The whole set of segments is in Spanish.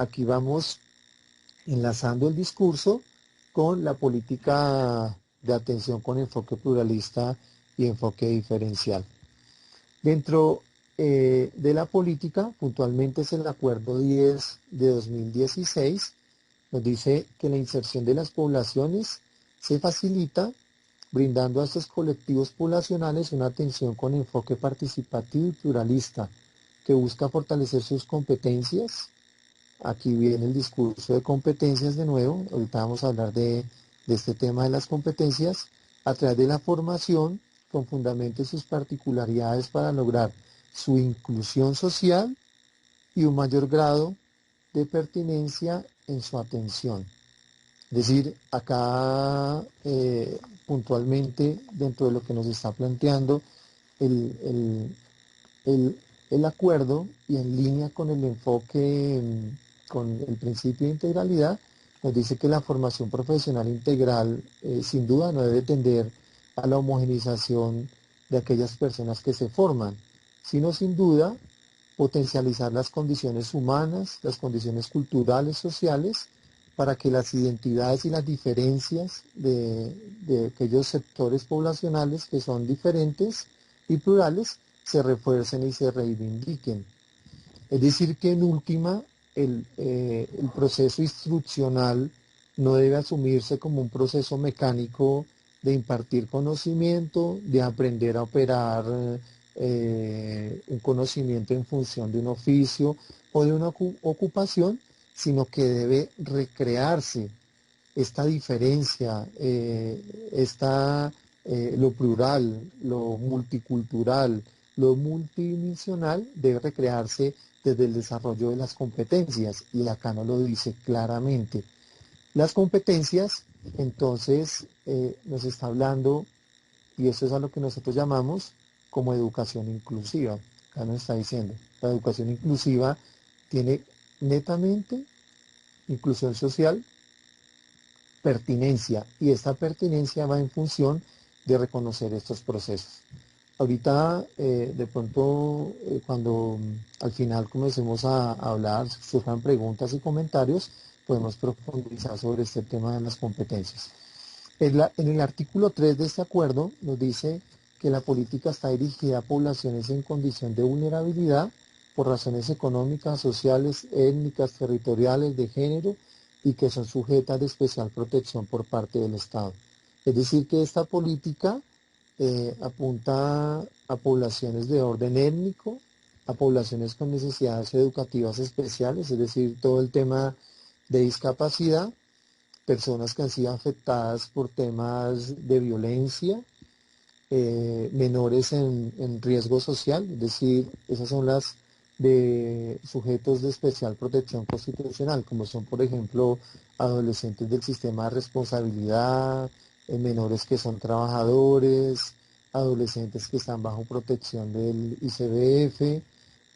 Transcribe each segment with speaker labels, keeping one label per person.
Speaker 1: aquí vamos enlazando el discurso con la política de atención con enfoque pluralista y enfoque diferencial. Dentro de la política, puntualmente es el Acuerdo 10 de 2016, nos dice que la inserción de las poblaciones se facilita brindando a estos colectivos poblacionales una atención con enfoque participativo y pluralista que busca fortalecer sus competencias. Aquí viene el discurso de competencias de nuevo, ahorita vamos a hablar de este tema de las competencias, a través de la formación con fundamento en sus particularidades para lograr su inclusión social y un mayor grado de pertinencia en su atención. Es decir, acá puntualmente dentro de lo que nos está planteando el, el acuerdo y en línea con el enfoque, con el principio de integralidad, nos dice que la formación profesional integral sin duda no debe tender a la homogeneización de aquellas personas que se forman, sino sin duda potencializar las condiciones humanas, las condiciones culturales, sociales, para que las identidades y las diferencias de aquellos sectores poblacionales que son diferentes y plurales se refuercen y se reivindiquen. Es decir, que en última, el proceso instruccional no debe asumirse como un proceso mecánico de impartir conocimiento, de aprender a operar un conocimiento en función de un oficio o de una ocupación, sino que debe recrearse esta diferencia, lo plural, lo multicultural, lo multidimensional debe recrearse desde el desarrollo de las competencias, y acá no lo dice claramente. Las competencias, entonces, nos está hablando, y eso es a lo que nosotros llamamos como educación inclusiva. Acá nos está diciendo, la educación inclusiva tiene netamente inclusión social, pertinencia, y esta pertinencia va en función de reconocer estos procesos. Ahorita, de pronto, cuando al final comencemos a hablar, surjan preguntas y comentarios, podemos profundizar sobre este tema de las competencias. En el artículo 3 de este acuerdo nos dice que la política está dirigida a poblaciones en condición de vulnerabilidad por razones económicas, sociales, étnicas, territoriales, de género, y que son sujetas de especial protección por parte del Estado. Es decir, que esta política apunta a poblaciones de orden étnico, a poblaciones con necesidades educativas especiales, es decir, todo el tema de discapacidad, personas que han sido afectadas por temas de violencia, menores en riesgo social, es decir, esas son las de sujetos de especial protección constitucional, como son, por ejemplo, adolescentes del sistema de responsabilidad, menores que son trabajadores, adolescentes que están bajo protección del ICBF,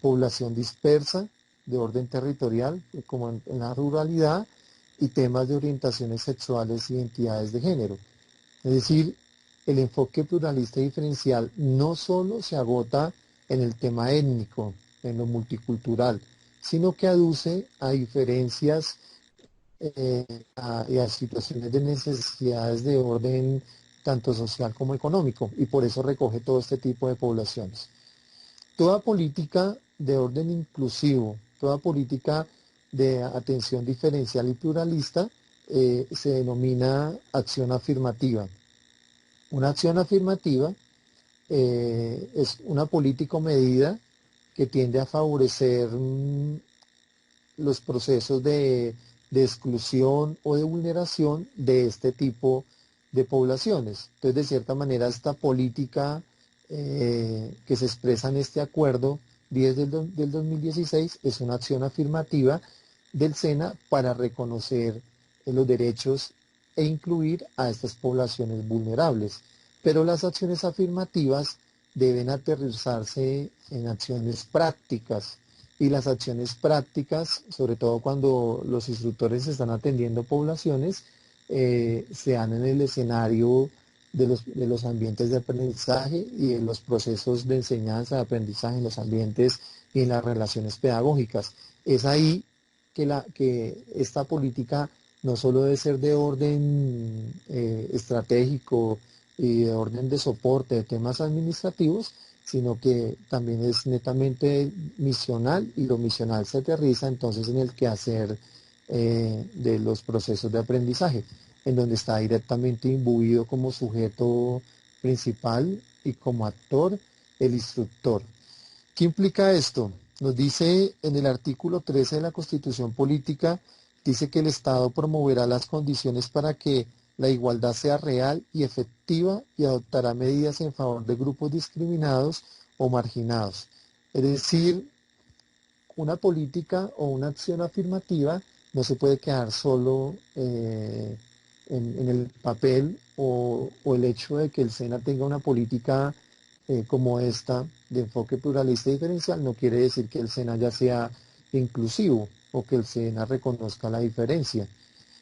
Speaker 1: población dispersa de orden territorial, como en la ruralidad, y temas de orientaciones sexuales y identidades de género. Es decir, el enfoque pluralista y diferencial no solo se agota en el tema étnico, en lo multicultural, sino que aduce a diferencias y a situaciones de necesidades de orden tanto social como económico, y por eso recoge todo este tipo de poblaciones. Toda política de orden inclusivo, toda política de atención diferencial y pluralista se denomina acción afirmativa. Una acción afirmativa es una política o medida que tiende a favorecer los procesos de exclusión o de vulneración de este tipo de poblaciones. Entonces, de cierta manera, esta política que se expresa en este acuerdo 10 del 2016 es una acción afirmativa del SENA para reconocer los derechos e incluir a estas poblaciones vulnerables. Pero las acciones afirmativas deben aterrizarse en acciones prácticas, y las acciones prácticas, sobre todo cuando los instructores están atendiendo poblaciones, se dan en el escenario de los ambientes de aprendizaje y en los procesos de enseñanza, de aprendizaje, en los ambientes y en las relaciones pedagógicas. Es ahí que esta política no solo debe ser de orden estratégico y de orden de soporte de temas administrativos, sino que también es netamente misional, y lo misional se aterriza entonces en el quehacer de los procesos de aprendizaje, en donde está directamente imbuido como sujeto principal y como actor el instructor. ¿Qué implica esto? Nos dice en el artículo 13 de la Constitución Política, dice que el Estado promoverá las condiciones para que la igualdad sea real y efectiva y adoptará medidas en favor de grupos discriminados o marginados. Es decir, una política o una acción afirmativa no se puede quedar solo en el papel, o el hecho de que el SENA tenga una política como esta de enfoque pluralista y diferencial no quiere decir que el SENA ya sea inclusivo o que el SENA reconozca la diferencia,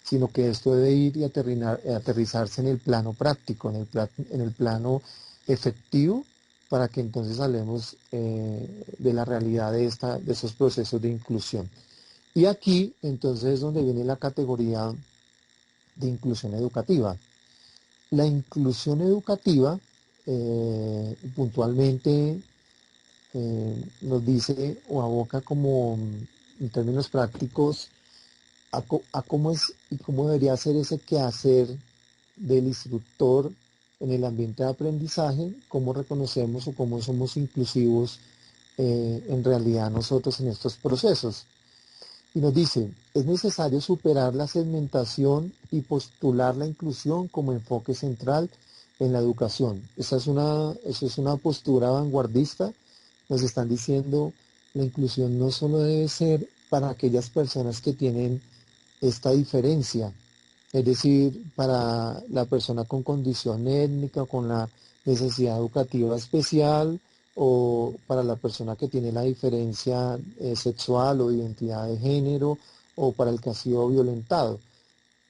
Speaker 1: sino que esto debe ir y aterrizarse en el plano práctico, en el plano efectivo, para que entonces hablemos de la realidad de esos procesos de inclusión. Y aquí entonces es donde viene la categoría de inclusión educativa. La inclusión educativa puntualmente nos dice o aboca como en términos prácticos a cómo es y cómo debería ser ese quehacer del instructor en el ambiente de aprendizaje, cómo reconocemos o cómo somos inclusivos en realidad nosotros en estos procesos. Y nos dice, es necesario superar la segmentación y postular la inclusión como enfoque central en la educación. Esa es una postura vanguardista. Nos están diciendo, la inclusión no solo debe ser para aquellas personas que tienen esta diferencia, es decir, para la persona con condición étnica o con la necesidad educativa especial, o para la persona que tiene la diferencia sexual o identidad de género, o para el que ha sido violentado.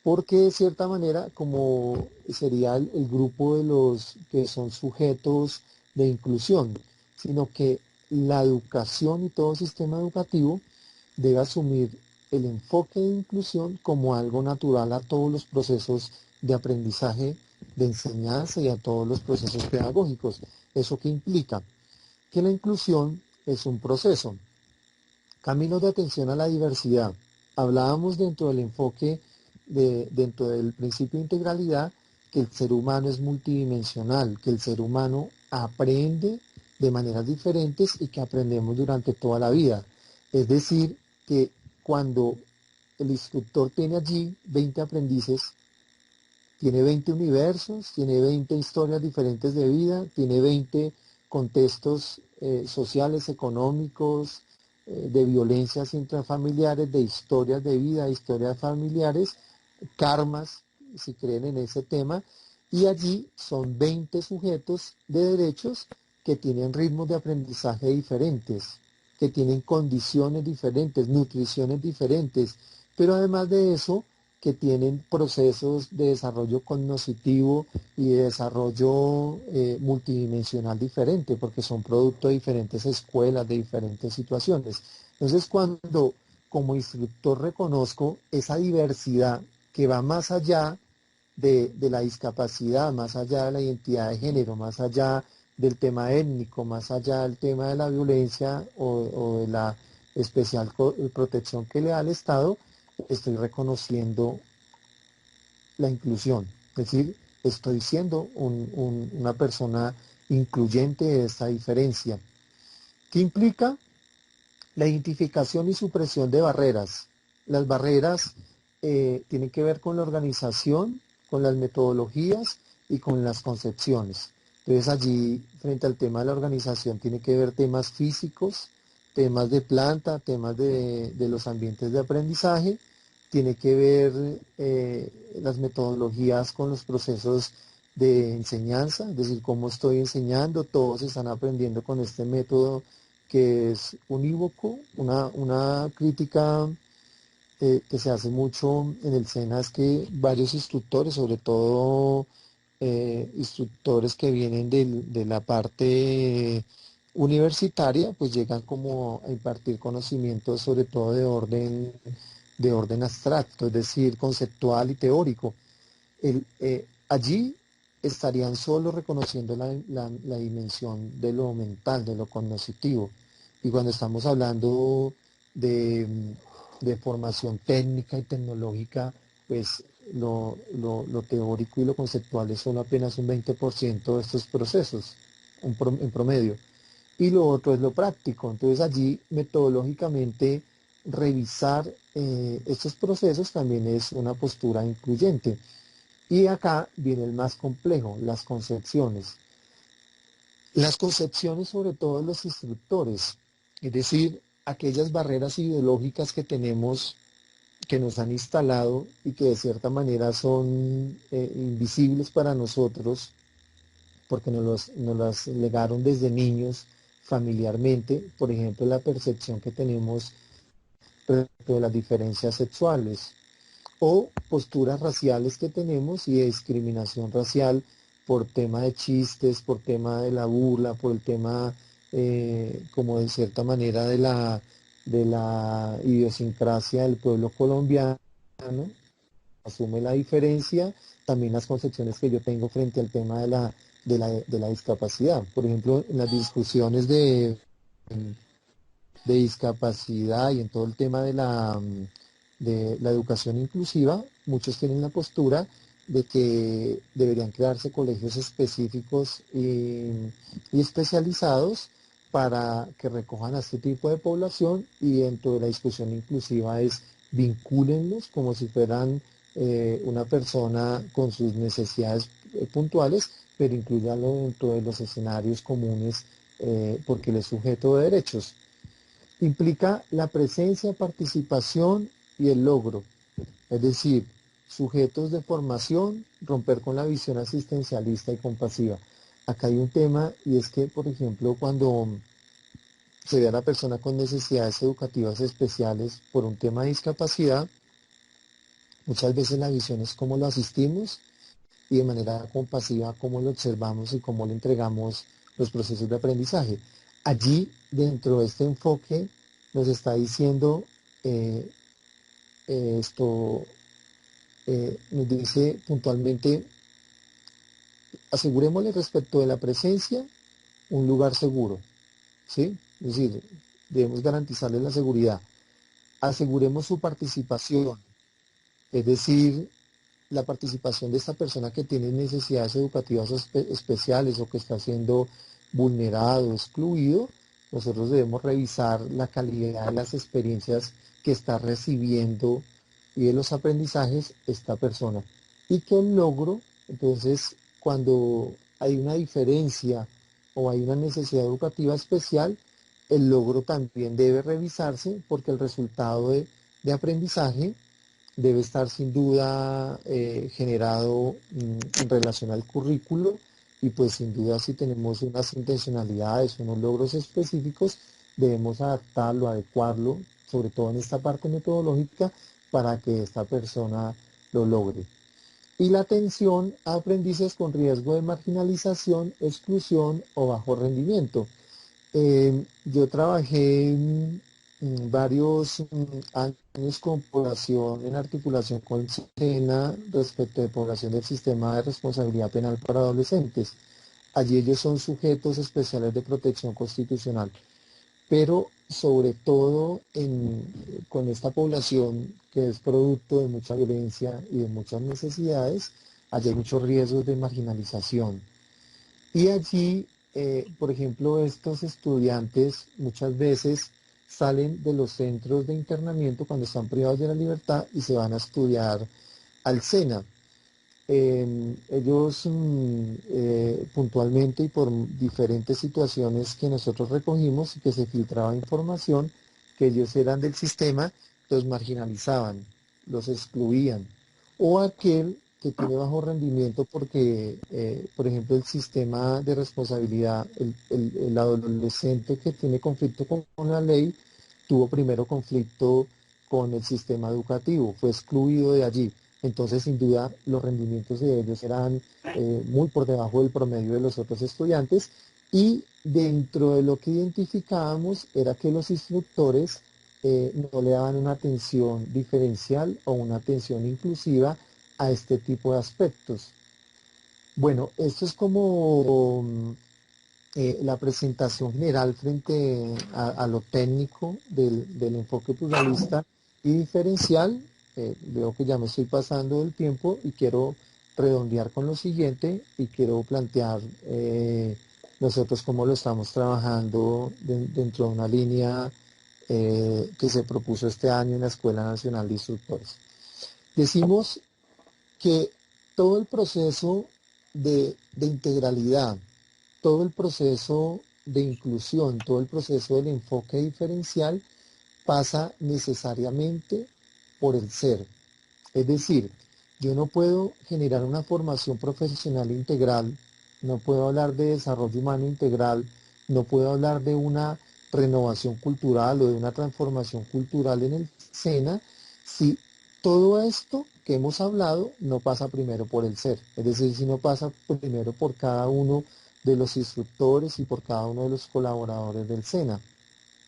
Speaker 1: Porque de cierta manera, como sería el grupo de los que son sujetos de inclusión, sino que la educación y todo sistema educativo debe asumir el enfoque de inclusión como algo natural a todos los procesos de aprendizaje, de enseñanza, y a todos los procesos pedagógicos. ¿Eso qué implica? Que la inclusión es un proceso. Caminos de atención a la diversidad. Hablábamos dentro del enfoque, dentro del principio de integralidad, que el ser humano es multidimensional, que el ser humano aprende de maneras diferentes y que aprendemos durante toda la vida. Es decir, que cuando el instructor tiene allí 20 aprendices, tiene 20 universos, tiene 20 historias diferentes de vida, tiene 20 contextos sociales, económicos, de violencias intrafamiliares, de historias de vida, historias familiares, karmas, si creen en ese tema, y allí son 20 sujetos de derechos que tienen ritmos de aprendizaje diferentes, que tienen condiciones diferentes, nutriciones diferentes, pero además de eso, que tienen procesos de desarrollo cognoscitivo y de desarrollo multidimensional diferente, porque son producto de diferentes escuelas, de diferentes situaciones. Entonces, cuando como instructor reconozco esa diversidad que va más allá de la discapacidad, más allá de la identidad de género, más allá del tema étnico, más allá del tema de la violencia o de la especial protección que le da el Estado, estoy reconociendo la inclusión. Es decir, estoy siendo una persona incluyente de esta diferencia. ¿Qué implica? La identificación y supresión de barreras. Las barreras tienen que ver con la organización, con las metodologías y con las concepciones. Entonces allí, frente al tema de la organización, tiene que ver temas físicos, temas de planta, temas de los ambientes de aprendizaje, tiene que ver las metodologías con los procesos de enseñanza, es decir, cómo estoy enseñando, todos están aprendiendo con este método que es unívoco. Una crítica que se hace mucho en el SENA es que varios instructores, sobre todo instructores que vienen de la parte universitaria, pues llegan como a impartir conocimientos sobre todo de orden abstracto, es decir, conceptual y teórico. Allí estarían solo reconociendo la dimensión de lo mental, de lo cognoscitivo. Y cuando estamos hablando de, de formación técnica y tecnológica, pues lo teórico y lo conceptual es solo apenas un 20% de estos procesos, en promedio. Y lo otro es lo práctico. Entonces allí metodológicamente revisar estos procesos también es una postura incluyente. Y acá viene el más complejo, las concepciones. Las concepciones sobre todo de los instructores, es decir, aquellas barreras ideológicas que tenemos, que nos han instalado y que de cierta manera son invisibles para nosotros, porque nos las legaron desde niños familiarmente, por ejemplo, la percepción que tenemos respecto de las diferencias sexuales o posturas raciales que tenemos y de discriminación racial por tema de chistes, por tema de la burla, por el tema como de cierta manera de la idiosincrasia del pueblo colombiano, asume la diferencia, también las concepciones que yo tengo frente al tema de la discapacidad. Por ejemplo, en las discusiones de discapacidad y en todo el tema de la educación inclusiva, muchos tienen la postura de que deberían crearse colegios específicos y especializados para que recojan a este tipo de población y dentro de la discusión inclusiva es vincúlenlos como si fueran una persona con sus necesidades puntuales, pero incluyanlo dentro de los escenarios comunes porque él es sujeto de derechos. Implica la presencia, participación y el logro, es decir, sujetos de formación, romper con la visión asistencialista y compasiva. Acá hay un tema y es que, por ejemplo, cuando se ve a la persona con necesidades educativas especiales por un tema de discapacidad, muchas veces la visión es cómo lo asistimos y de manera compasiva cómo lo observamos y cómo le entregamos los procesos de aprendizaje. Allí, dentro de este enfoque, nos está diciendo esto, nos dice puntualmente, asegurémosle respecto de la presencia un lugar seguro, ¿sí? Es decir, debemos garantizarle la seguridad. Aseguremos su participación, es decir, la participación de esta persona que tiene necesidades educativas especiales o que está siendo vulnerado, excluido, nosotros debemos revisar la calidad de las experiencias que está recibiendo y de los aprendizajes esta persona. Y que el logro, entonces, cuando hay una diferencia o hay una necesidad educativa especial, el logro también debe revisarse porque el resultado de aprendizaje debe estar sin duda generado en relación al currículo y pues sin duda si tenemos unas intencionalidades, unos logros específicos, debemos adaptarlo, adecuarlo, sobre todo en esta parte metodológica, para que esta persona lo logre. Y la atención a aprendices con riesgo de marginalización, exclusión o bajo rendimiento. Yo trabajé varios años con población en articulación con SENA respecto de población del sistema de responsabilidad penal para adolescentes. Allí ellos son sujetos especiales de protección constitucional, pero sobre todo con esta población que es producto de mucha violencia y de muchas necesidades, allí hay muchos riesgos de marginalización. Y allí, por ejemplo, estos estudiantes muchas veces salen de los centros de internamiento cuando están privados de la libertad y se van a estudiar al SENA. Ellos puntualmente y por diferentes situaciones que nosotros recogimos y que se filtraba información, que ellos eran del sistema, los marginalizaban, los excluían. O aquel que tiene bajo rendimiento porque, por ejemplo, el sistema de responsabilidad, el adolescente que tiene conflicto con la ley, tuvo primero conflicto con el sistema educativo, fue excluido de allí. Entonces, sin duda, los rendimientos de ellos eran muy por debajo del promedio de los otros estudiantes Y dentro de lo que identificábamos era que los instructores no le daban una atención diferencial o una atención inclusiva a este tipo de aspectos. Bueno, esto es como la presentación general frente a lo técnico del enfoque pluralista y diferencial. Veo que ya me estoy pasando del tiempo y quiero redondear con lo siguiente y quiero plantear nosotros cómo lo estamos trabajando dentro de una línea que se propuso este año en la Escuela Nacional de Instructores. Decimos que todo el proceso de integralidad, todo el proceso de inclusión, todo el proceso del enfoque diferencial pasa necesariamente por el ser. Es decir, yo no puedo generar una formación profesional integral, no puedo hablar de desarrollo humano integral, no puedo hablar de una renovación cultural o de una transformación cultural en el SENA si todo esto que hemos hablado no pasa primero por el ser. Es decir, si no pasa primero por cada uno de los instructores y por cada uno de los colaboradores del SENA.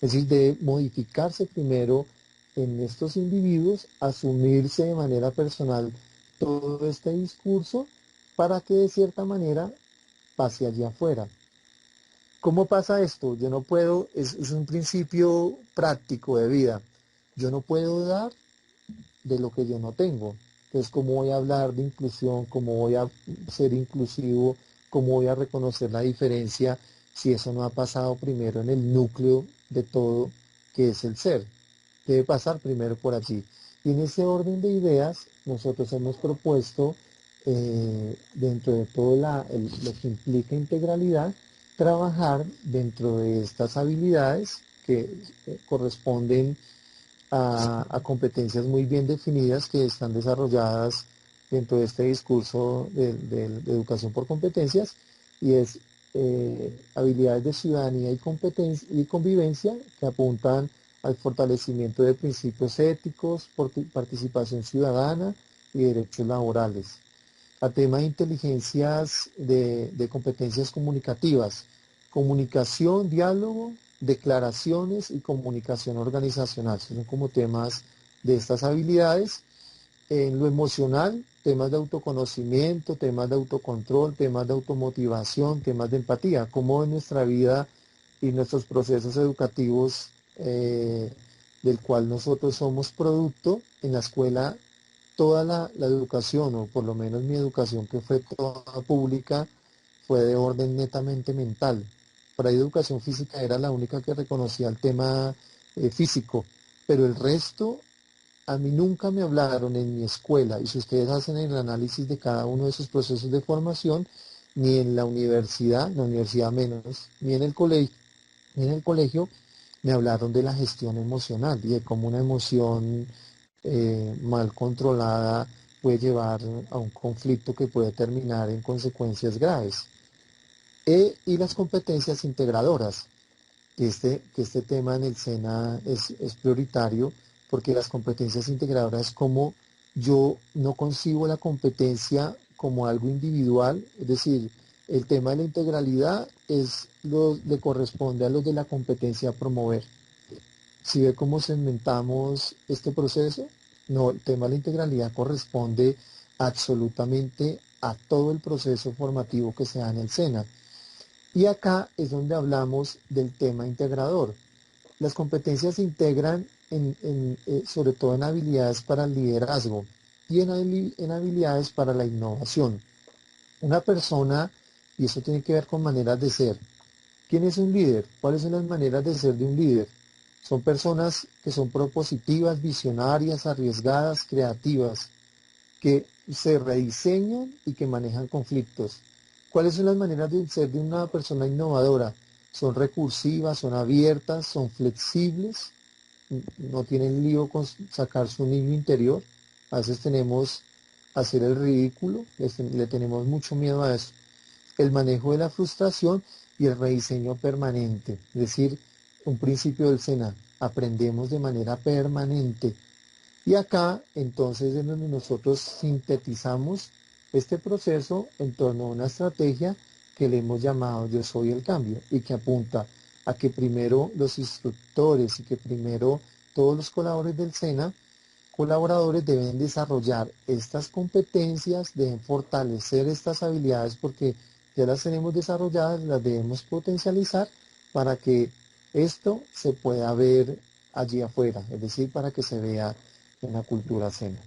Speaker 1: Es decir, debe modificarse primero en estos individuos, asumirse de manera personal todo este discurso para que de cierta manera pase allá afuera. ¿Cómo pasa esto? Yo no puedo, es un principio práctico de vida. Yo no puedo dar de lo que yo no tengo. Entonces, ¿cómo voy a hablar de inclusión? ¿Cómo voy a ser inclusivo? ¿Cómo voy a reconocer la diferencia si eso no ha pasado primero en el núcleo de todo, que es el ser? Debe pasar primero por allí. Y en ese orden de ideas, nosotros hemos propuesto, dentro de todo lo que implica integralidad, trabajar dentro de estas habilidades que corresponden a competencias muy bien definidas que están desarrolladas dentro de este discurso de educación por competencias, y es habilidades de ciudadanía y convivencia que apuntan al fortalecimiento de principios éticos, participación ciudadana y derechos laborales. A tema de inteligencias de competencias comunicativas, comunicación, diálogo, declaraciones y comunicación organizacional. Son como temas de estas habilidades. En lo emocional, temas de autoconocimiento, temas de autocontrol, temas de automotivación, temas de empatía. Cómo en nuestra vida y nuestros procesos educativos del cual nosotros somos producto, en la escuela toda la educación, o por lo menos mi educación que fue toda pública, fue de orden netamente mental. Por ahí educación física era la única que reconocía el tema físico, pero el resto a mí nunca me hablaron en mi escuela, y si ustedes hacen el análisis de cada uno de esos procesos de formación, ni en la universidad menos, ni en el colegio me hablaron de la gestión emocional y de cómo una emoción mal controlada puede llevar a un conflicto que puede terminar en consecuencias graves. Y las competencias integradoras, que este tema en el SENA es prioritario, porque las competencias integradoras es como yo no concibo la competencia como algo individual, es decir, el tema de la integralidad le corresponde a los de la competencia a promover. Si ve cómo segmentamos este proceso, no, el tema de la integralidad corresponde absolutamente a todo el proceso formativo que se da en el SENA. Y acá es donde hablamos del tema integrador. Las competencias se integran sobre todo en habilidades para el liderazgo y en habilidades para la innovación. Una persona, y eso tiene que ver con maneras de ser. ¿Quién es un líder? ¿Cuáles son las maneras de ser de un líder? Son personas que son propositivas, visionarias, arriesgadas, creativas, que se rediseñan y que manejan conflictos. ¿Cuáles son las maneras de ser de una persona innovadora? Son recursivas, son abiertas, son flexibles, no tienen lío con sacar su niño interior. A veces tenemos hacer el ridículo, le tenemos mucho miedo a eso. El manejo de la frustración y el rediseño permanente, es decir, un principio del SENA, aprendemos de manera permanente. Y acá entonces es donde nosotros sintetizamos este proceso en torno a una estrategia que le hemos llamado Yo Soy el Cambio, y que apunta a que primero los instructores y que primero todos los colaboradores deben desarrollar estas competencias, deben fortalecer estas habilidades porque ya las tenemos desarrolladas, las debemos potencializar para que esto se pueda ver allí afuera, es decir, para que se vea en la cultura SENA.